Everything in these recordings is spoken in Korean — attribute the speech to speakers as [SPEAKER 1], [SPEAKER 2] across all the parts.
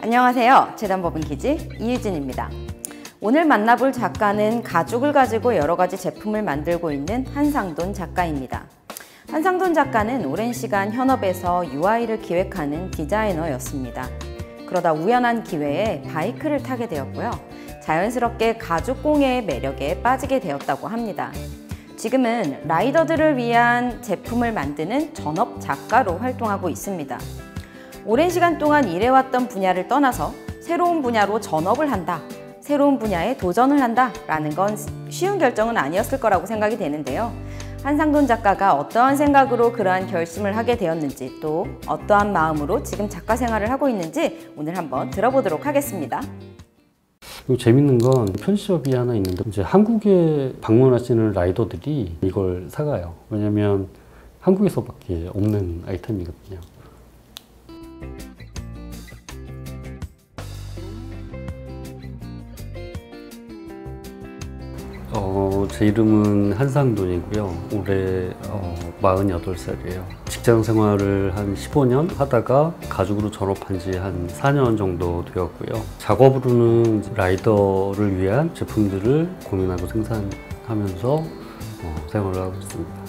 [SPEAKER 1] 안녕하세요. 재단법인키즈 이유진입니다. 오늘 만나볼 작가는 가죽을 가지고 여러 가지 제품을 만들고 있는 한상돈 작가입니다. 한상돈 작가는 오랜 시간 현업에서 UI를 기획하는 디자이너였습니다. 그러다 우연한 기회에 바이크를 타게 되었고요. 자연스럽게 가죽 공예의 매력에 빠지게 되었다고 합니다. 지금은 라이더들을 위한 제품을 만드는 전업 작가로 활동하고 있습니다. 오랜 시간 동안 일해왔던 분야를 떠나서 새로운 분야로 전업을 한다, 새로운 분야에 도전을 한다 라는 건 쉬운 결정은 아니었을 거라고 생각이 되는데요. 한상돈 작가가 어떠한 생각으로 그러한 결심을 하게 되었는지, 또 어떠한 마음으로 지금 작가 생활을 하고 있는지 오늘 한번 들어보도록 하겠습니다.
[SPEAKER 2] 그리고 재밌는 건 편집업이 하나 있는데, 이제 한국에 방문하시는 라이더들이 이걸 사가요. 왜냐면 한국에서밖에 없는 아이템이거든요. 제 이름은 한상돈이고요. 올해 48살이에요. 직장 생활을 한 15년 하다가 가죽으로 졸업한 지 한 4년 정도 되었고요. 작업으로는 라이더를 위한 제품들을 고민하고 생산하면서 생활을 하고 있습니다.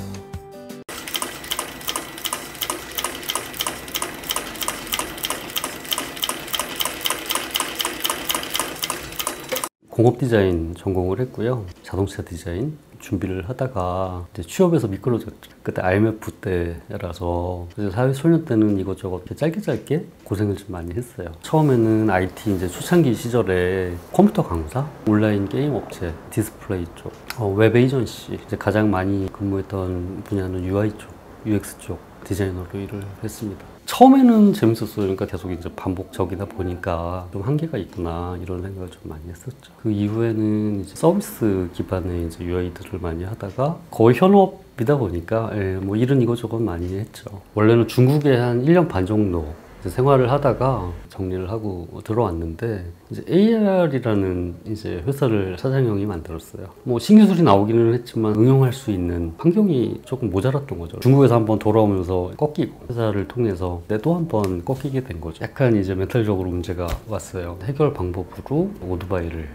[SPEAKER 2] 공업 디자인 전공을 했고요. 자동차 디자인 준비를 하다가 이제 취업에서 미끄러졌죠. 그때 IMF 때라서 사회소년 때는 이것저것 짧게 고생을 좀 많이 했어요. 처음에는 IT 이제 초창기 시절에 컴퓨터 강사, 온라인 게임 업체, 디스플레이 쪽, 웹 에이전시, 이제 가장 많이 근무했던 분야는 UI 쪽, UX 쪽 디자이너로 일을 했습니다. 처음에는 재밌었어요. 그러니까 계속 이제 반복적이다 보니까 좀 한계가 있구나 이런 생각을 좀 많이 했었죠. 그 이후에는 이제 서비스 기반의 이제 UI들을 많이 하다가 거의 현업이다 보니까 뭐 일은 이거저것 많이 했죠. 원래는 중국에 한 1년 반 정도 생활을 하다가 정리를 하고 들어왔는데, 이제 AR이라는 이제 회사를 사장형이 만들었어요. 뭐 신기술이 나오기는 했지만 응용할 수 있는 환경이 조금 모자랐던 거죠. 중국에서 한번 돌아오면서 꺾이고 회사를 통해서 또 한번 꺾이게 된 거죠. 약간 이제 멘탈적으로 문제가 왔어요. 해결 방법으로 오토바이를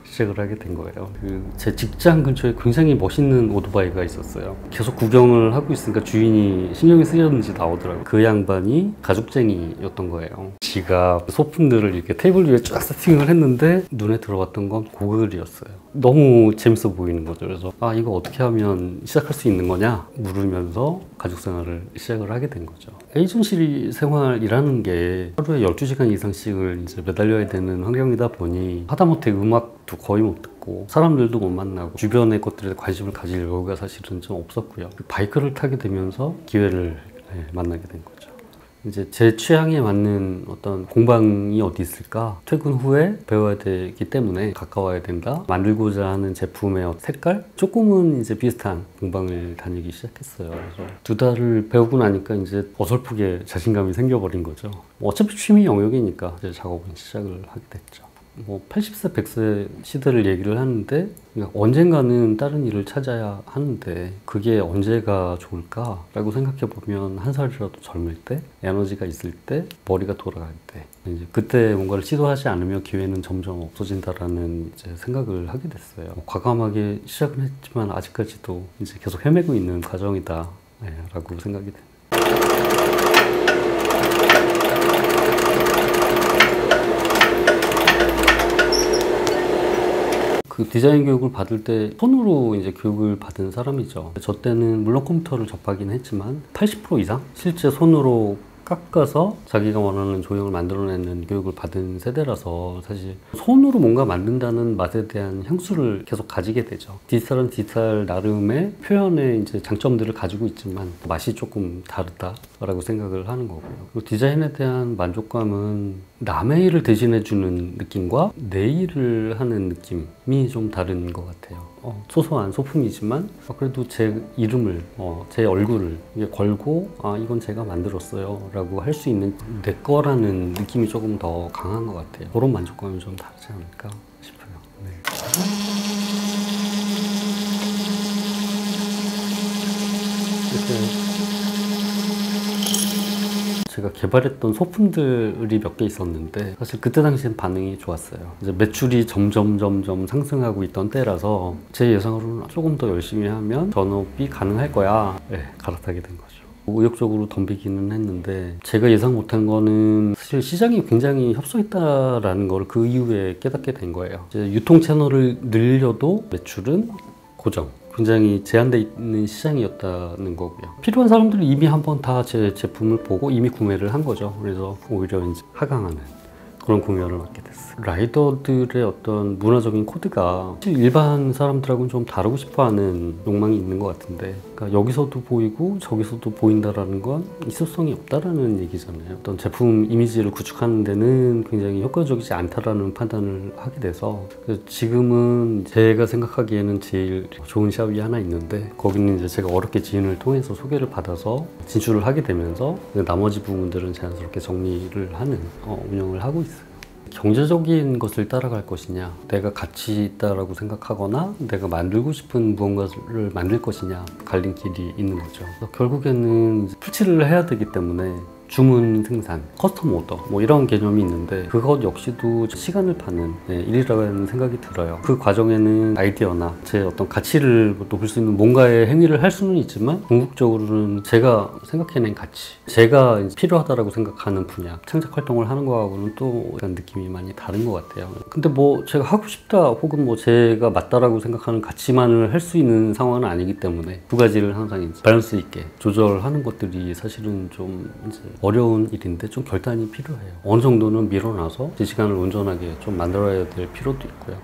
[SPEAKER 2] 시작을 하게 된 거예요. 제 직장 근처에 굉장히 멋있는 오토바이가 있었어요. 계속 구경을 하고 있으니까 주인이 신경이 쓰였는지 나오더라고요. 그 양반이 가죽쟁이였던 거예요. 지갑, 소품들을 이렇게 테이블 위에 쫙 세팅을 했는데 눈에 들어왔던 건 고글이었어요. 너무 재밌어 보이는 거죠. 그래서 이거 어떻게 하면 시작할 수 있는 거냐 물으면서 가죽 생활을 시작을 하게 된 거죠. 에이전시 생활이라는 게 하루에 12시간 이상씩을 이제 매달려야 되는 환경이다 보니 하다못해 음악도 거의 못 듣고 사람들도 못 만나고 주변의 것들에 관심을 가질 여유가 사실은 좀 없었고요. 바이크를 타게 되면서 기회를 만나게 된 거죠. 이제 제 취향에 맞는 어떤 공방이 어디 있을까? 퇴근 후에 배워야 되기 때문에 가까워야 된다. 만들고자 하는 제품의 색깔? 조금은 이제 비슷한 공방을 다니기 시작했어요. 그래서 2달을 배우고 나니까 이제 어설프게 자신감이 생겨버린 거죠. 어차피 취미 영역이니까 이제 작업은 시작을 하게 됐죠. 80세, 100세 시대를 얘기를 하는데, 그러니까 언젠가는 다른 일을 찾아야 하는데 그게 언제가 좋을까라고 생각해 보면 한 살이라도 젊을 때, 에너지가 있을 때, 머리가 돌아갈 때, 이제 그때 뭔가를 시도하지 않으면 기회는 점점 없어진다라는 이제 생각을 하게 됐어요. 과감하게 시작은 했지만 아직까지도 이제 계속 헤매고 있는 과정이다 라고 생각이 됩니다. 그 디자인 교육을 받을 때 손으로 이제 교육을 받은 사람이죠. 저 때는 물론 컴퓨터를 접하긴 했지만 80% 이상 실제 손으로 깎아서 자기가 원하는 조형을 만들어내는 교육을 받은 세대라서 사실 손으로 뭔가 만든다는 맛에 대한 향수를 계속 가지게 되죠. 디지털은 디지털 나름의 표현의 이제 장점들을 가지고 있지만 맛이 조금 다르다라고 생각을 하는 거고요. 그리고 디자인에 대한 만족감은 남의 일을 대신해주는 느낌과 내 일을 하는 느낌이 좀 다른 것 같아요. 소소한 소품이지만 그래도 제 이름을, 제 얼굴을 걸고 이건 제가 만들었어요 라고 할 수 있는 내 거라는 느낌이 조금 더 강한 것 같아요. 그런 만족감이 좀 다르지 않을까 싶어요. 네. 이렇게 제가 개발했던 소품들이 몇 개 있었는데 사실 그때 당시엔 반응이 좋았어요. 이제 매출이 점점 상승하고 있던 때라서 제 예상으로는 조금 더 열심히 하면 전업이 가능할 거야. 네, 갈아타게 된 거죠. 의욕적으로 덤비기는 했는데 제가 예상 못한 거는 사실 시장이 굉장히 협소했다라는 걸 그 이후에 깨닫게 된 거예요. 이제 유통 채널을 늘려도 매출은 고정. 굉장히 제한되어 있는 시장이었다는 거고요. 필요한 사람들이 이미 한번 다 제 제품을 보고 이미 구매를 한 거죠. 그래서 오히려 이제 하강하는 그런 국면을 맞게 됐어요. 라이더들의 어떤 문화적인 코드가 일반 사람들하고는 좀 다르고 싶어하는 욕망이 있는 것 같은데, 그러니까 여기서도 보이고 저기서도 보인다라는 건 이수성이 없다라는 얘기잖아요. 어떤 제품 이미지를 구축하는 데는 굉장히 효과적이지 않다라는 판단을 하게 돼서, 지금은 제가 생각하기에는 제일 좋은 샵이 하나 있는데, 거기는 이제 제가 어렵게 지인을 통해서 소개를 받아서 진출을 하게 되면서 나머지 부분들은 자연스럽게 정리를 하는 운영을 하고 있어요. 경제적인 것을 따라갈 것이냐, 내가 가치 있다라고 생각하거나 내가 만들고 싶은 무언가를 만들 것이냐, 갈림길이 있는 거죠. 결국에는 풀칠을 해야 되기 때문에 주문 생산, 커스텀 오더 뭐 이런 개념이 있는데, 그것 역시도 시간을 파는 일이라는 생각이 들어요. 그 과정에는 아이디어나 제 어떤 가치를 높일 수 있는 뭔가의 행위를 할 수는 있지만, 궁극적으로는 제가 생각해낸 가치, 제가 필요하다라고 생각하는 분야, 창작 활동을 하는 거하고는 또 그런 느낌이 많이 다른 것 같아요. 근데 뭐 제가 하고 싶다 혹은 뭐 제가 맞다라고 생각하는 가치만을 할 수 있는 상황은 아니기 때문에 두 가지를 항상 이제 밸런스 있게 조절하는 것들이 사실은 좀 이제 어려운 일인데 좀 결단이 필요해요. 어느 정도는 밀어놔서 제 시간을 온전하게 좀 만들어야 될 필요도 있고요.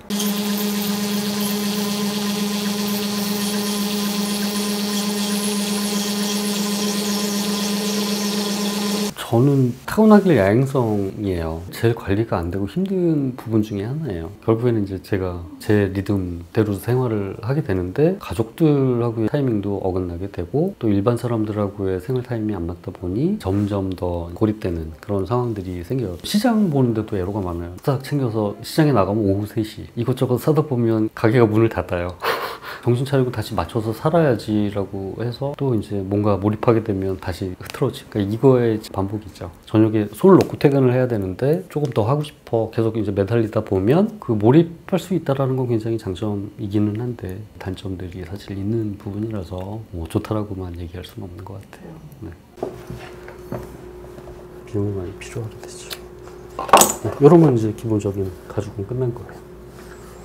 [SPEAKER 2] 저는 타고나길 야행성이에요. 제일 관리가 안 되고 힘든 부분 중에 하나예요. 결국에는 이제 제가 제 리듬대로 생활을 하게 되는데, 가족들하고의 타이밍도 어긋나게 되고, 또 일반 사람들하고의 생활 타이밍이 안 맞다 보니 점점 더 고립되는 그런 상황들이 생겨요. 시장 보는데도 애로가 많아요. 딱 챙겨서 시장에 나가면 오후 3시. 이것저것 사다 보면 가게가 문을 닫아요. 정신 차리고 다시 맞춰서 살아야지라고 해서 또 이제 뭔가 몰입하게 되면 다시 흐트러지고, 그러니까 이거의 반복이죠. 저녁에 손을 놓고 퇴근을 해야 되는데 조금 더 하고 싶어 계속 이제 매달리다 보면 그 몰입할 수 있다라는 건 굉장히 장점이기는 한데, 단점들이 사실 있는 부분이라서 뭐 좋다라고만 얘기할 수는 없는 것 같아요. 네. 비용이 많이 필요하겠죠. 네, 이러면 이제 기본적인 가죽은 끝난 거예요.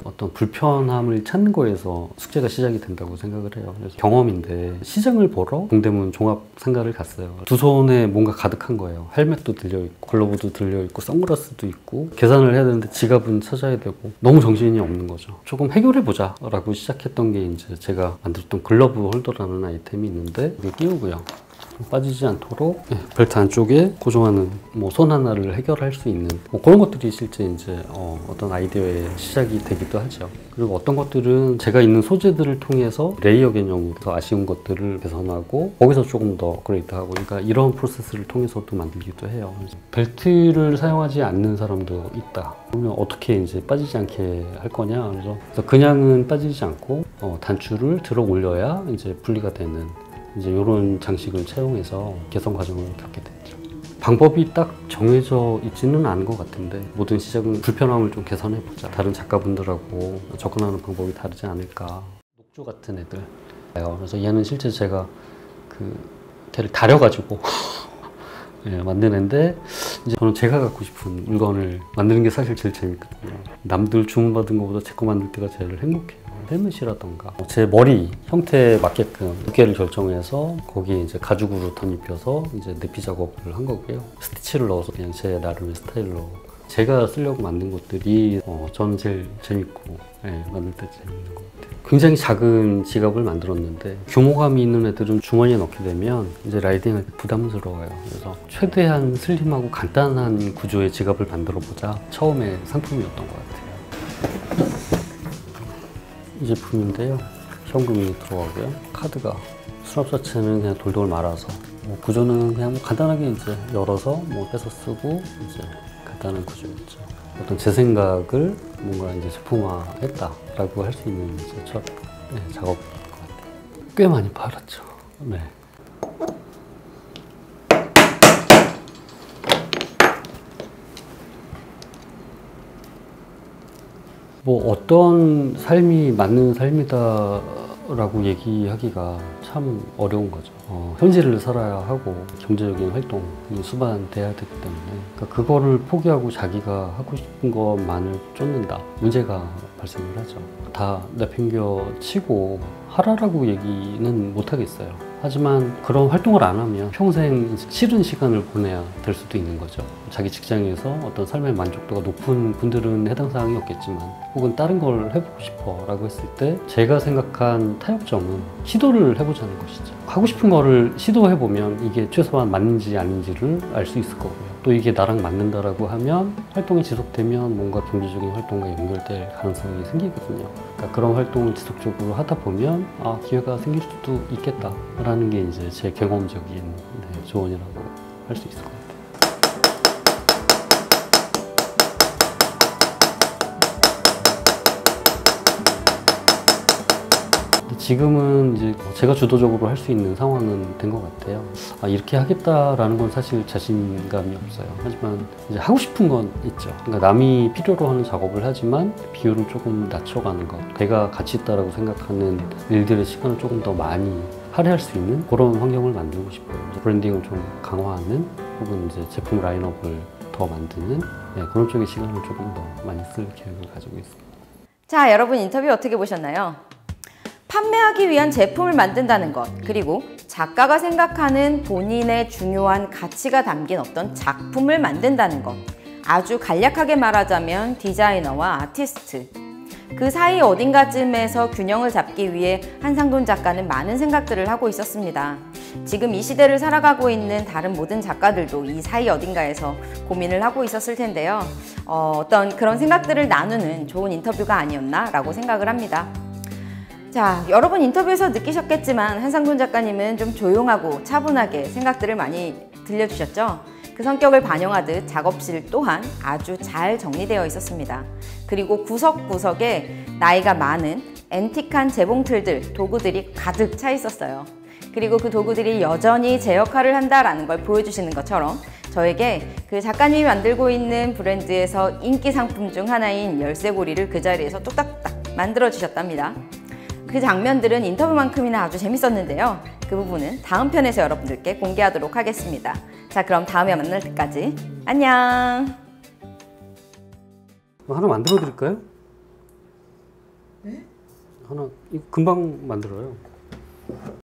[SPEAKER 2] 어떤 불편함을 찾는 거에서 숙제가 시작이 된다고 생각을 해요. 그래서 경험인데, 시장을 보러 동대문 종합상가를 갔어요. 두 손에 뭔가 가득한 거예요. 헬멧도 들려있고 글러브도 들려있고 선글라스도 있고, 계산을 해야 되는데 지갑은 찾아야 되고, 너무 정신이 없는 거죠. 조금 해결해보자 라고 시작했던 게 이제 제가 만들었던 글러브 홀더라는 아이템이 있는데, 이게 끼우고요, 빠지지 않도록 벨트 안쪽에 고정하는 뭐 손 하나를 해결할 수 있는 뭐 그런 것들이 실제 이제 어떤 아이디어의 시작이 되기도 하죠. 그리고 어떤 것들은 제가 있는 소재들을 통해서 레이어 개념으로 더 아쉬운 것들을 개선하고 거기서 조금 더 업그레이드하고, 그러니까 이런 프로세스를 통해서도 만들기도 해요. 벨트를 사용하지 않는 사람도 있다. 그러면 어떻게 이제 빠지지 않게 할 거냐. 그래서 그냥은 빠지지 않고 단추를 들어 올려야 이제 분리가 되는 이제 이런 장식을 채용해서 개선 과정을 겪게 됐죠. 방법이 딱 정해져 있지는 않은 것 같은데, 모든 시작은 불편함을 좀 개선해보자. 다른 작가분들하고 접근하는 방법이 다르지 않을까. 녹조 같은 애들. 그래서 얘는 실제 제가 걔를 다려가지고 만든 애인데, 이제 저는 제가 갖고 싶은 물건을 만드는 게 사실 제일 재밌거든요. 남들 주문받은 것보다 제 거 만들 때가 제일 행복해요. 헬멧이라던가 제 머리 형태에 맞게끔 두께를 결정해서 거기에 이제 가죽으로 덧입혀서 이제 내피 작업을 한 거고요. 스티치를 넣어서 그냥 제 나름의 스타일로 제가 쓰려고 만든 것들이 저는 제일 재밌고 만들 때 재밌는 것 같아요. 굉장히 작은 지갑을 만들었는데, 규모감이 있는 애들은 주머니에 넣게 되면 이제 라이딩할 때 부담스러워요. 그래서 최대한 슬림하고 간단한 구조의 지갑을 만들어 보자, 처음에 상품이었던 것 같아요. 이 제품인데요, 현금이 들어가고요, 카드가, 수납 자체는 그냥 돌돌 말아서, 구조는 그냥 간단하게 이제 열어서 해서 쓰고, 이제 간단한 구조였죠. 어떤 제 생각을 뭔가 이제 제품화했다라고 할 수 있는 이제 첫 작업인 것 같아요. 꽤 많이 팔았죠. 네. 뭐 어떤 삶이 맞는 삶이다라고 얘기하기가 참 어려운 거죠. 현실을 살아야 하고 경제적인 활동이 수반돼야 되기 때문에 그러니까 그거를 포기하고 자기가 하고 싶은 것만을 쫓는다. 문제가 발생을 하죠. 다 내팽겨 치고 하라라고 얘기는 못 하겠어요. 하지만 그런 활동을 안 하면 평생 싫은 시간을 보내야 될 수도 있는 거죠. 자기 직장에서 어떤 삶의 만족도가 높은 분들은 해당 사항이 없겠지만 혹은 다른 걸 해보고 싶어 라고 했을 때 제가 생각한 타협점은 시도를 해보자는 것이죠. 하고 싶은 거를 시도해보면 이게 최소한 맞는지 아닌지를 알 수 있을 거고요. 또 이게 나랑 맞는다라고 하면 활동이 지속되면 뭔가 경제적인 활동과 연결될 가능성이 생기거든요. 그러니까 그런 활동을 지속적으로 하다 보면 기회가 생길 수도 있겠다라는 게 이제 제 경험적인 조언이라고 할 수 있을 것 같아요. 지금은 이제 제가 주도적으로 할 수 있는 상황은 된 것 같아요. 이렇게 하겠다라는 건 사실 자신감이 없어요. 하지만 이제 하고 싶은 건 있죠. 그러니까 남이 필요로 하는 작업을 하지만 비율을 조금 낮춰가는 것. 내가 가치 있다라고 생각하는 일들의 시간을 조금 더 많이 할애할 수 있는 그런 환경을 만들고 싶어요. 브랜딩을 좀 강화하는 혹은 이제 제품 라인업을 더 만드는 그런 쪽의 시간을 조금 더 많이 쓸 계획을 가지고 있습니다.
[SPEAKER 1] 자, 여러분 인터뷰 어떻게 보셨나요? 판매하기 위한 제품을 만든다는 것, 그리고 작가가 생각하는 본인의 중요한 가치가 담긴 어떤 작품을 만든다는 것. 아주 간략하게 말하자면 디자이너와 아티스트. 그 사이 어딘가쯤에서 균형을 잡기 위해 한상돈 작가는 많은 생각들을 하고 있었습니다. 지금 이 시대를 살아가고 있는 다른 모든 작가들도 이 사이 어딘가에서 고민을 하고 있었을 텐데요. 어떤 그런 생각들을 나누는 좋은 인터뷰가 아니었나 라고 생각을 합니다. 자, 여러분 인터뷰에서 느끼셨겠지만 한상돈 작가님은 좀 조용하고 차분하게 생각들을 많이 들려주셨죠? 그 성격을 반영하듯 작업실 또한 아주 잘 정리되어 있었습니다. 그리고 구석구석에 나이가 많은 앤틱한 재봉틀들, 도구들이 가득 차 있었어요. 그리고 그 도구들이 여전히 제 역할을 한다라는 걸 보여주시는 것처럼 저에게 그 작가님이 만들고 있는 브랜드에서 인기 상품 중 하나인 열쇠고리를 그 자리에서 뚝딱뚝딱 만들어 주셨답니다. 그 장면들은 인터뷰만큼이나 아주 재밌었는데요. 그 부분은 다음 편에서 여러분들께 공개하도록 하겠습니다. 자, 그럼 다음에 만날 때까지 안녕.
[SPEAKER 2] 하나 만들어 드릴까요?
[SPEAKER 3] 네?
[SPEAKER 2] 하나 이거 금방 만들어요.